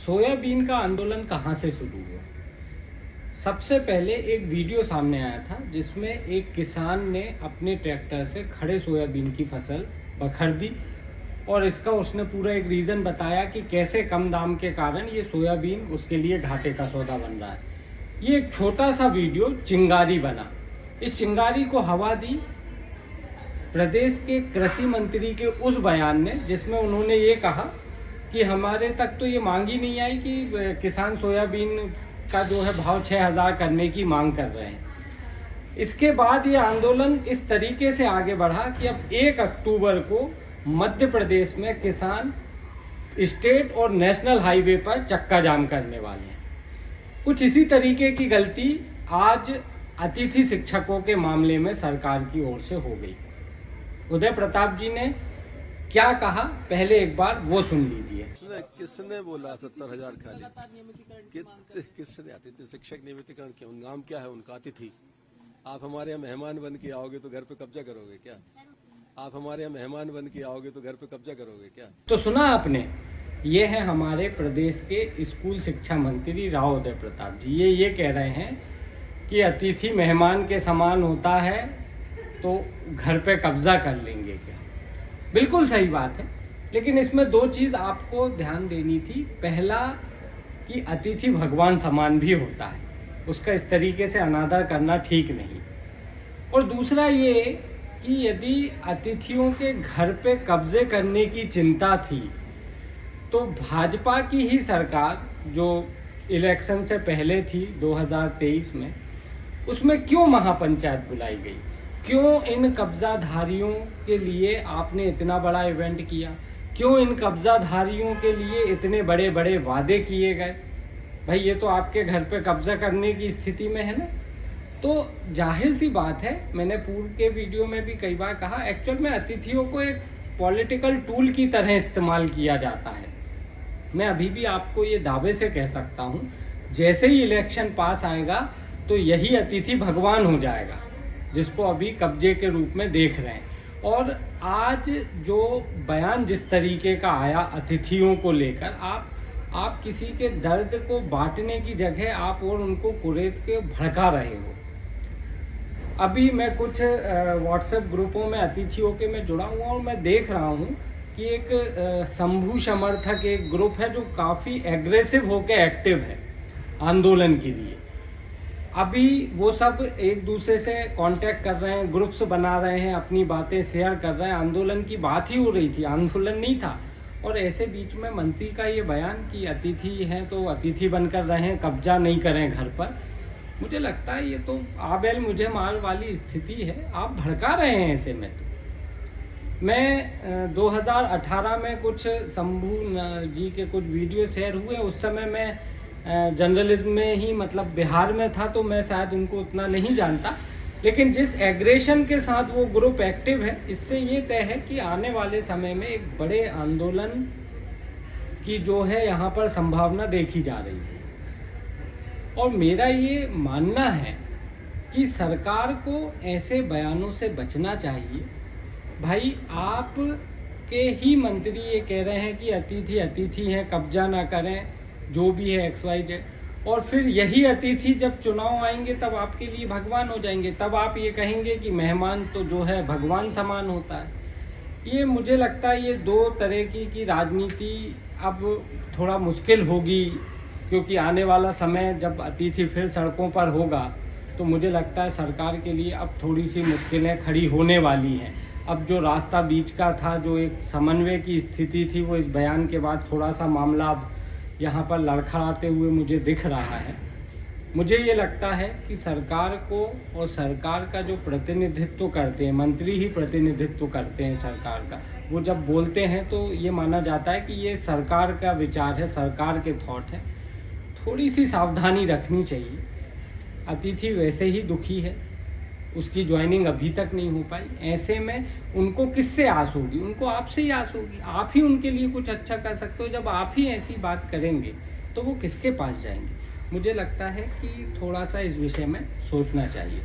Soybean का आंदोलन कहाँ से शुरू हुआ? सबसे पहले एक वीडियो सामने आया था जिसमें एक किसान ने अपने ट्रैक्टर से खड़े सोयाबीन की फसल बखर दी और इसका उसने पूरा एक रीज़न बताया कि कैसे कम दाम के कारण ये सोयाबीन उसके लिए घाटे का सौदा बन रहा है। ये एक छोटा सा वीडियो चिंगारी बना। इस चिंगारी को हवा दी प्रदेश के कृषि मंत्री के उस बयान ने जिसमें उन्होंने ये कहा कि हमारे तक तो ये मांग ही नहीं आई कि किसान सोयाबीन का जो है भाव 6,000 करने की मांग कर रहे हैं। इसके बाद ये आंदोलन इस तरीके से आगे बढ़ा कि अब 1 अक्टूबर को मध्य प्रदेश में किसान स्टेट और नेशनल हाईवे पर चक्का जाम करने वाले हैं। कुछ इसी तरीके की गलती आज अतिथि शिक्षकों के मामले में सरकार की ओर से हो गई। उदय प्रताप जी ने क्या कहा, पहले एक बार वो सुन लीजिए। किसने बोला 70,000 खाली? किसने? अतिथि शिक्षक नियमितीकरण क्यों? नाम क्या है उनका? अतिथि। आप हमारे यहाँ मेहमान बन के आओगे तो घर पे कब्जा करोगे क्या? आप हमारे यहाँ मेहमान बन के आओगे तो घर पे कब्जा करोगे क्या? तो सुना आपने, ये है हमारे प्रदेश के स्कूल शिक्षा मंत्री राव उदय प्रताप जी। ये कह रहे हैं कि अतिथि मेहमान के समान होता है तो घर पे कब्जा कर लेंगे क्या? बिल्कुल सही बात है, लेकिन इसमें 2 चीज़ आपको ध्यान देनी थी। पहला कि अतिथि भगवान समान भी होता है, उसका इस तरीके से अनादर करना ठीक नहीं। और दूसरा ये कि यदि अतिथियों के घर पे कब्जे करने की चिंता थी तो भाजपा की ही सरकार जो इलेक्शन से पहले थी 2023 में, उसमें क्यों महापंचायत बुलाई गई? क्यों इन कब्जाधारियों के लिए आपने इतना बड़ा इवेंट किया? क्यों इन कब्जाधारियों के लिए इतने बड़े बड़े वादे किए गए? भाई ये तो आपके घर पे कब्जा करने की स्थिति में है ना। तो जाहिर सी बात है, मैंने पूर्व के वीडियो में भी कई बार कहा, एक्चुअल में अतिथियों को एक पॉलिटिकल टूल की तरह इस्तेमाल किया जाता है। मैं अभी भी आपको ये दावे से कह सकता हूँ, जैसे ही इलेक्शन पास आएगा तो यही अतिथि भगवान हो जाएगा जिसको अभी कब्जे के रूप में देख रहे हैं। और आज जो बयान जिस तरीके का आया अतिथियों को लेकर, आप किसी के दर्द को बांटने की जगह आप और उनको कुरेद के भड़का रहे हो। अभी मैं कुछ व्हाट्सएप ग्रुपों में अतिथियों के में जुड़ा हुआ और मैं देख रहा हूँ कि एक शंभू समर्थक एक ग्रुप है जो काफ़ी एग्रेसिव होकर एक्टिव है आंदोलन के लिए। अभी वो सब एक दूसरे से कांटेक्ट कर रहे हैं, ग्रुप्स बना रहे हैं, अपनी बातें शेयर कर रहे हैं। आंदोलन की बात ही हो रही थी, आंदोलन नहीं था। और ऐसे बीच में मंत्री का ये बयान कि अतिथि हैं तो अतिथि बनकर रहें, कब्जा नहीं करें घर पर, मुझे लगता है ये तो आबेल मुझे मार वाली स्थिति है। आप भड़का रहे हैं ऐसे में। तो मैं 2018 में कुछ शंभू जी के कुछ वीडियो शेयर हुए, उस समय मैं जर्नलिज्म में ही मतलब बिहार में था, तो मैं शायद उनको उतना नहीं जानता। लेकिन जिस एग्रेशन के साथ वो ग्रुप एक्टिव है, इससे ये तय है कि आने वाले समय में एक बड़े आंदोलन की जो है यहाँ पर संभावना देखी जा रही है। और मेरा ये मानना है कि सरकार को ऐसे बयानों से बचना चाहिए। भाई आप के ही मंत्री ये कह रहे हैं कि अतिथि हैं, कब्जा ना करें, जो भी है XYZ, और फिर यही अतिथि जब चुनाव आएंगे तब आपके लिए भगवान हो जाएंगे। तब आप ये कहेंगे कि मेहमान तो जो है भगवान समान होता है। ये मुझे लगता है ये 2 तरह की राजनीति अब थोड़ा मुश्किल होगी, क्योंकि आने वाला समय जब अतिथि फिर सड़कों पर होगा तो मुझे लगता है सरकार के लिए अब थोड़ी सी मुश्किलें खड़ी होने वाली हैं। अब जो रास्ता बीच का था, जो एक समन्वय की स्थिति थी, वो इस बयान के बाद थोड़ा सा मामला यहाँ पर लड़खड़ाते हुए मुझे दिख रहा है। मुझे ये लगता है कि सरकार को और सरकार का जो प्रतिनिधित्व करते हैं, मंत्री ही प्रतिनिधित्व करते हैं सरकार का, वो जब बोलते हैं तो ये माना जाता है कि ये सरकार का विचार है, सरकार के थॉट है। थोड़ी सी सावधानी रखनी चाहिए। अतिथि वैसे ही दुखी है, उसकी ज्वाइनिंग अभी तक नहीं हो पाई। ऐसे में उनको किससे आस होगी? उनको आपसे ही आस होगी। आप ही उनके लिए कुछ अच्छा कर सकते हो। जब आप ही ऐसी बात करेंगे तो वो किसके पास जाएंगे? मुझे लगता है कि थोड़ा सा इस विषय में सोचना चाहिए।